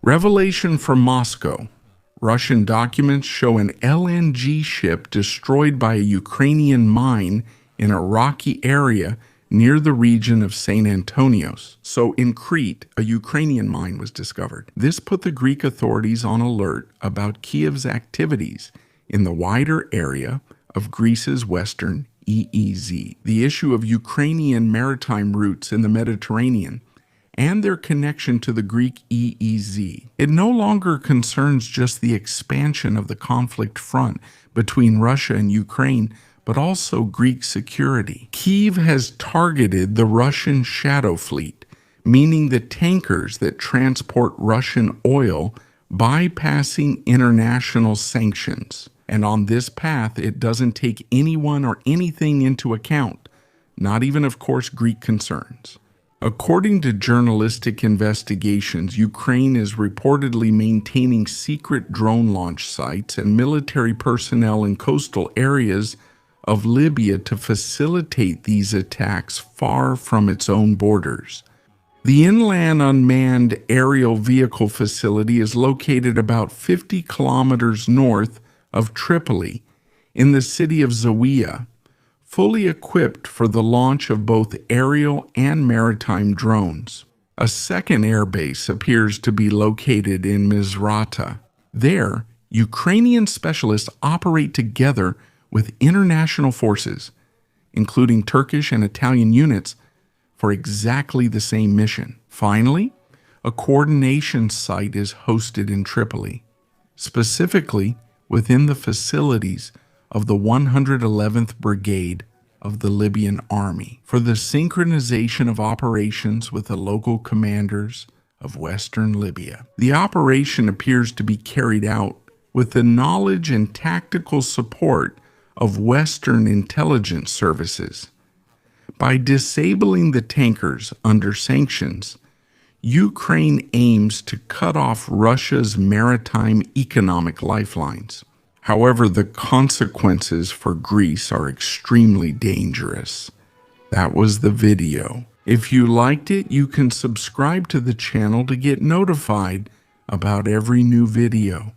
Revelation from Moscow. Russian documents show an LNG ship destroyed by a Ukrainian mine in a rocky area near the region of St. Antonios. So in Crete, a Ukrainian mine was discovered. This put the Greek authorities on alert about Kyiv's activities in the wider area of Greece's western EEZ. The issue of Ukrainian maritime routes in the Mediterranean and their connection to the Greek EEZ. It no longer concerns just the expansion of the conflict front between Russia and Ukraine, but also Greek security. Kyiv has targeted the Russian shadow fleet, meaning the tankers that transport Russian oil bypassing international sanctions. And on this path, it doesn't take anyone or anything into account, not even, of course, Greek concerns. According to journalistic investigations, Ukraine is reportedly maintaining secret drone launch sites and military personnel in coastal areas of Libya to facilitate these attacks far from its own borders. The inland unmanned aerial vehicle facility is located about 50 kilometers north of Tripoli in the city of Zawiya, fully equipped for the launch of both aerial and maritime drones. A second airbase appears to be located in Misrata. There, Ukrainian specialists operate together with international forces, including Turkish and Italian units, for exactly the same mission. Finally, a coordination site is hosted in Tripoli, specifically within the facilities of the 111th Brigade of the Libyan Army for the synchronization of operations with the local commanders of Western Libya. The operation appears to be carried out with the knowledge and tactical support of Western intelligence services. By disabling the tankers under sanctions, Ukraine aims to cut off Russia's maritime economic lifelines. However, the consequences for Greece are extremely dangerous. That was the video. If you liked it, you can subscribe to the channel to get notified about every new video.